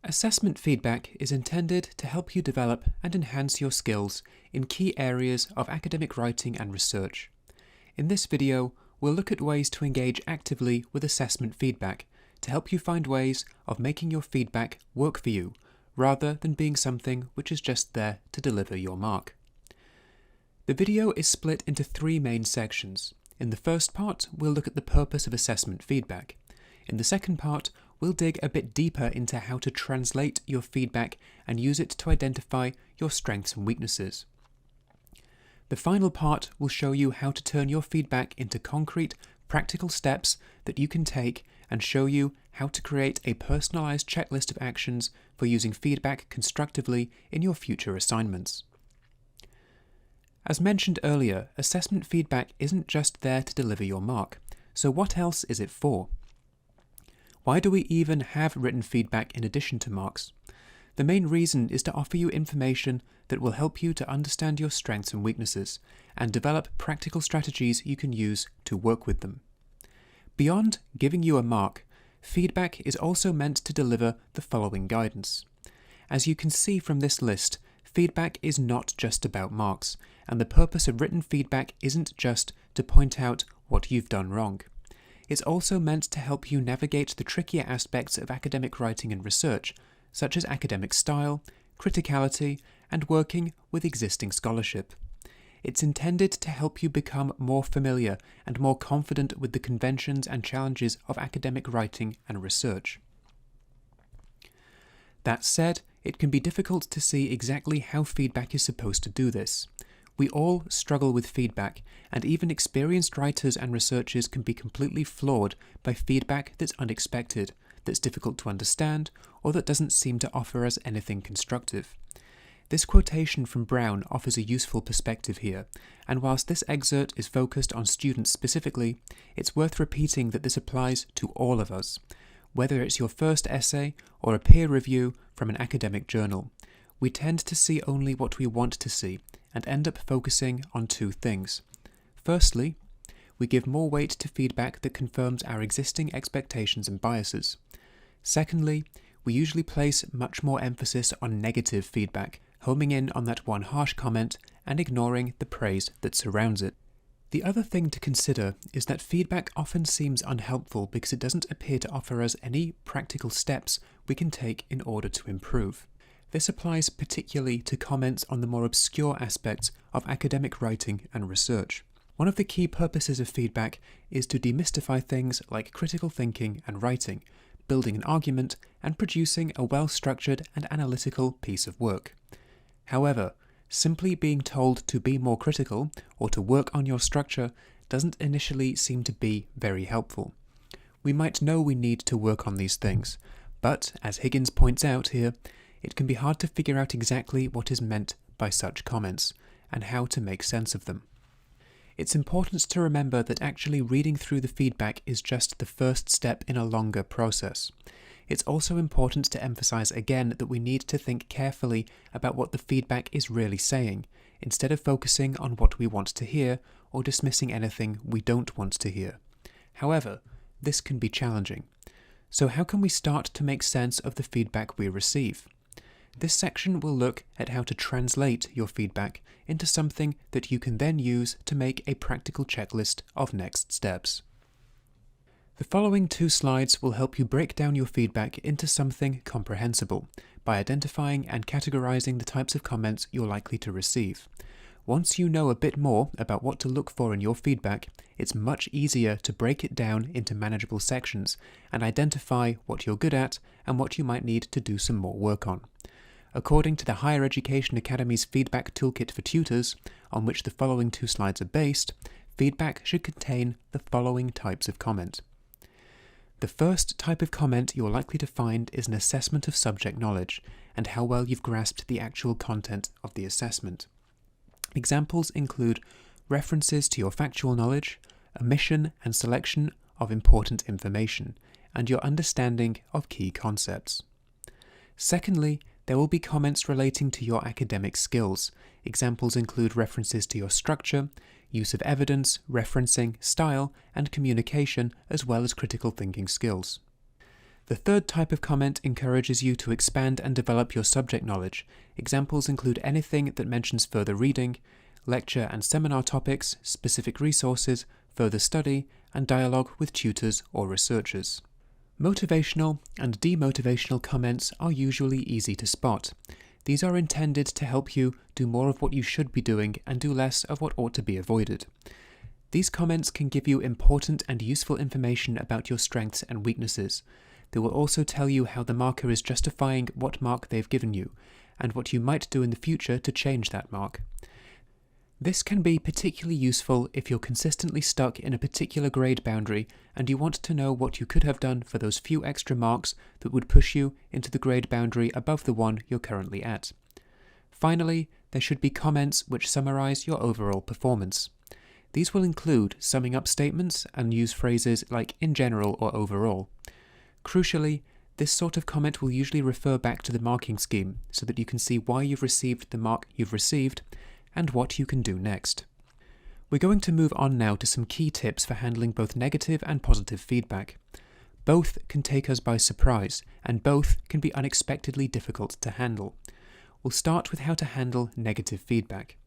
Assessment feedback is intended to help you develop and enhance your skills in key areas of academic writing and research. In this video, we'll look at ways to engage actively with assessment feedback to help you find ways of making your feedback work for you, rather than being something which is just there to deliver your mark. The video is split into three main sections. In the first part, we'll look at the purpose of assessment feedback. In the second part, we'll dig a bit deeper into how to translate your feedback and use it to identify your strengths and weaknesses. The final part will show you how to turn your feedback into concrete, practical steps that you can take and show you how to create a personalized checklist of actions for using feedback constructively in your future assignments. As mentioned earlier, assessment feedback isn't just there to deliver your mark. So what else is it for? Why do we even have written feedback in addition to marks? The main reason is to offer you information that will help you to understand your strengths and weaknesses and develop practical strategies you can use to work with them. Beyond giving you a mark, feedback is also meant to deliver the following guidance. As you can see from this list, feedback is not just about marks, and the purpose of written feedback isn't just to point out what you've done wrong. It's also meant to help you navigate the trickier aspects of academic writing and research, such as academic style, criticality, and working with existing scholarship. It's intended to help you become more familiar and more confident with the conventions and challenges of academic writing and research. That said, it can be difficult to see exactly how feedback is supposed to do this. We all struggle with feedback, and even experienced writers and researchers can be completely floored by feedback that's unexpected, that's difficult to understand, or that doesn't seem to offer us anything constructive. This quotation from Brown offers a useful perspective here, and whilst this excerpt is focused on students specifically, it's worth repeating that this applies to all of us. Whether it's your first essay or a peer review from an academic journal, we tend to see only what we want to see and end up focusing on two things. Firstly, we give more weight to feedback that confirms our existing expectations and biases. Secondly, we usually place much more emphasis on negative feedback, homing in on that one harsh comment and ignoring the praise that surrounds it. The other thing to consider is that feedback often seems unhelpful because it doesn't appear to offer us any practical steps we can take in order to improve. This applies particularly to comments on the more obscure aspects of academic writing and research. One of the key purposes of feedback is to demystify things like critical thinking and writing, building an argument, and producing a well-structured and analytical piece of work. However, simply being told to be more critical or to work on your structure doesn't initially seem to be very helpful. We might know we need to work on these things, but as Higgins points out here, it can be hard to figure out exactly what is meant by such comments and how to make sense of them. It's important to remember that actually reading through the feedback is just the first step in a longer process. It's also important to emphasize again that we need to think carefully about what the feedback is really saying, instead of focusing on what we want to hear or dismissing anything we don't want to hear. However, this can be challenging. So how can we start to make sense of the feedback we receive? This section will look at how to translate your feedback into something that you can then use to make a practical checklist of next steps. The following two slides will help you break down your feedback into something comprehensible by identifying and categorizing the types of comments you're likely to receive. Once you know a bit more about what to look for in your feedback, it's much easier to break it down into manageable sections and identify what you're good at and what you might need to do some more work on. According to the Higher Education Academy's Feedback Toolkit for Tutors, on which the following two slides are based, feedback should contain the following types of comment. The first type of comment you're likely to find is an assessment of subject knowledge and how well you've grasped the actual content of the assessment. Examples include references to your factual knowledge, omission and selection of important information, and your understanding of key concepts. Secondly, there will be comments relating to your academic skills. Examples include references to your structure, use of evidence, referencing, style, and communication, as well as critical thinking skills. The third type of comment encourages you to expand and develop your subject knowledge. Examples include anything that mentions further reading, lecture and seminar topics, specific resources, further study, and dialogue with tutors or researchers. Motivational and demotivational comments are usually easy to spot. These are intended to help you do more of what you should be doing and do less of what ought to be avoided. These comments can give you important and useful information about your strengths and weaknesses. They will also tell you how the marker is justifying what mark they've given you, and what you might do in the future to change that mark. This can be particularly useful if you're consistently stuck in a particular grade boundary and you want to know what you could have done for those few extra marks that would push you into the grade boundary above the one you're currently at. Finally, there should be comments which summarize your overall performance. These will include summing up statements and use phrases like in general or overall. Crucially, this sort of comment will usually refer back to the marking scheme so that you can see why you've received the mark you've received and what you can do next. We're going to move on now to some key tips for handling both negative and positive feedback. Both can take us by surprise, and both can be unexpectedly difficult to handle. We'll start with how to handle negative feedback.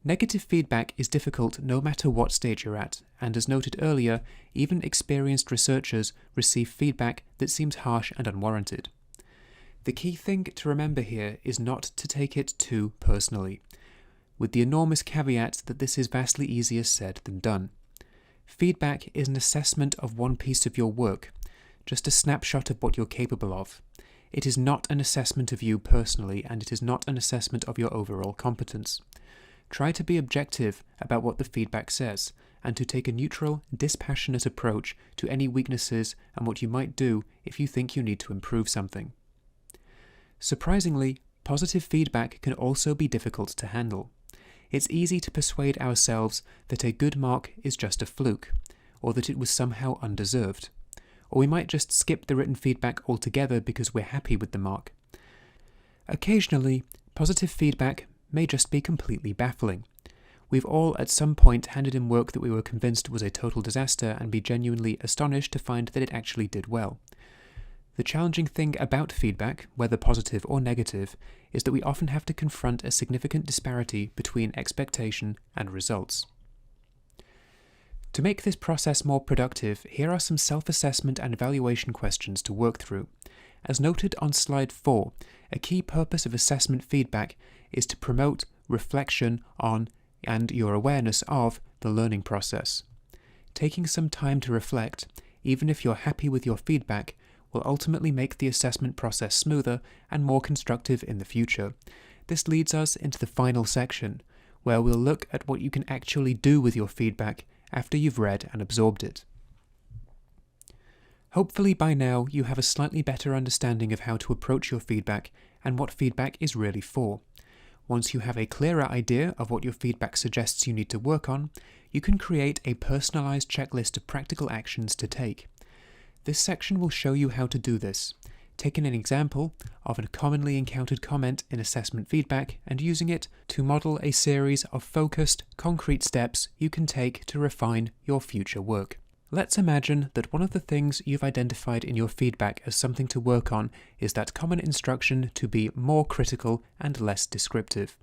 Negative feedback is difficult no matter what stage you're at, and as noted earlier, even experienced researchers receive feedback that seems harsh and unwarranted. The key thing to remember here is not to take it too personally, with the enormous caveat that this is vastly easier said than done. Feedback is an assessment of one piece of your work, just a snapshot of what you're capable of. It is not an assessment of you personally, and it is not an assessment of your overall competence. Try to be objective about what the feedback says, and to take a neutral, dispassionate approach to any weaknesses and what you might do if you think you need to improve something. Surprisingly, positive feedback can also be difficult to handle. It's easy to persuade ourselves that a good mark is just a fluke, or that it was somehow undeserved. Or we might just skip the written feedback altogether because we're happy with the mark. Occasionally, positive feedback may just be completely baffling. We've all at some point handed in work that we were convinced was a total disaster and be genuinely astonished to find that it actually did well. The challenging thing about feedback, whether positive or negative, is that we often have to confront a significant disparity between expectation and results. To make this process more productive, here are some self-assessment and evaluation questions to work through. As noted on slide 4, a key purpose of assessment feedback is to promote reflection on and your awareness of the learning process. Taking some time to reflect, even if you're happy with your feedback, will ultimately make the assessment process smoother and more constructive in the future. This leads us into the final section, where we'll look at what you can actually do with your feedback after you've read and absorbed it. Hopefully by now you have a slightly better understanding of how to approach your feedback and what feedback is really for. Once you have a clearer idea of what your feedback suggests you need to work on, you can create a personalized checklist of practical actions to take. This section will show you how to do this, taking an example of a commonly encountered comment in assessment feedback and using it to model a series of focused, concrete steps you can take to refine your future work. Let's imagine that one of the things you've identified in your feedback as something to work on is that common instruction to be more critical and less descriptive.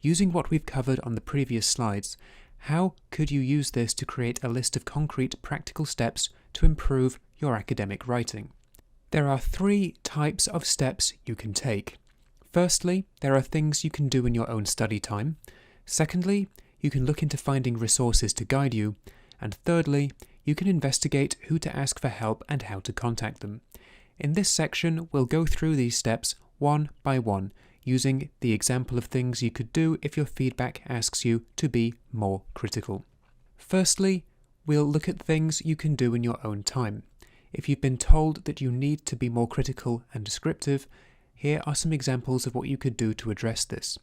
Using what we've covered on the previous slides, how could you use this to create a list of concrete, practical steps to improve your academic writing? There are 3 types of steps you can take. Firstly, there are things you can do in your own study time. Secondly, you can look into finding resources to guide you. And thirdly, you can investigate who to ask for help and how to contact them. In this section, we'll go through these steps one by one, using the example of things you could do if your feedback asks you to be more critical. Firstly, we'll look at things you can do in your own time. If you've been told that you need to be more critical and descriptive, here are some examples of what you could do to address this.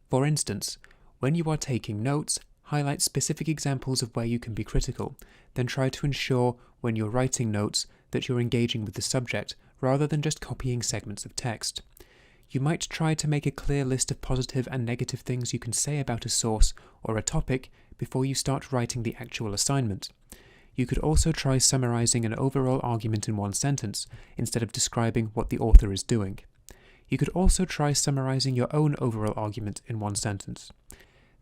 For instance, when you are taking notes, highlight specific examples of where you can be critical, then try to ensure when you're writing notes that you're engaging with the subject rather than just copying segments of text. You might try to make a clear list of positive and negative things you can say about a source or a topic before you start writing the actual assignment. You could also try summarizing an overall argument in one sentence, instead of describing what the author is doing. You could also try summarizing your own overall argument in one sentence.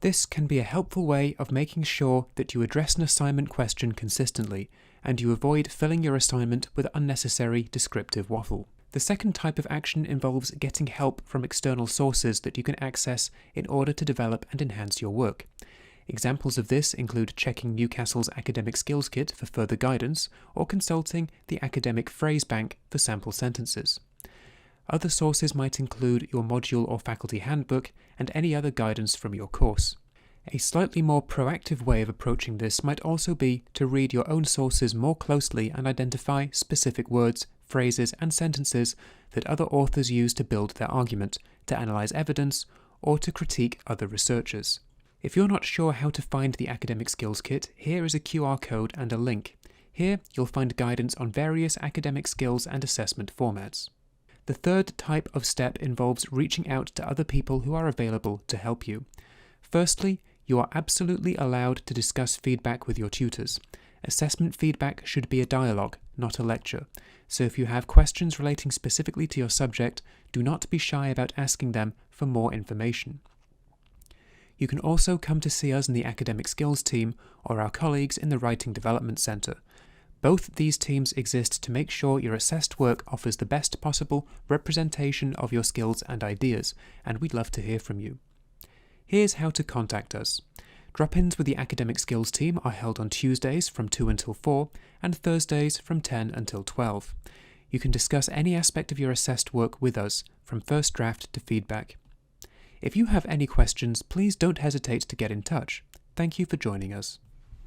This can be a helpful way of making sure that you address an assignment question consistently, and you avoid filling your assignment with unnecessary descriptive waffle. The second type of action involves getting help from external sources that you can access in order to develop and enhance your work. Examples of this include checking Newcastle's Academic Skills Kit for further guidance, or consulting the Academic Phrase Bank for sample sentences. Other sources might include your module or faculty handbook and any other guidance from your course. A slightly more proactive way of approaching this might also be to read your own sources more closely and identify specific words, phrases, and sentences that other authors use to build their argument, to analyze evidence, or to critique other researchers. If you're not sure how to find the Academic Skills Kit, here is a QR code and a link. Here you'll find guidance on various academic skills and assessment formats. The third type of step involves reaching out to other people who are available to help you. Firstly, you are absolutely allowed to discuss feedback with your tutors. Assessment feedback should be a dialogue, not a lecture. So if you have questions relating specifically to your subject, do not be shy about asking them for more information. You can also come to see us in the Academic Skills team or our colleagues in the Writing Development Centre. Both these teams exist to make sure your assessed work offers the best possible representation of your skills and ideas, and we'd love to hear from you. Here's how to contact us. Drop-ins with the Academic Skills team are held on Tuesdays from 2 until 4 and Thursdays from 10 until 12. You can discuss any aspect of your assessed work with us, from first draft to feedback. If you have any questions, please don't hesitate to get in touch. Thank you for joining us.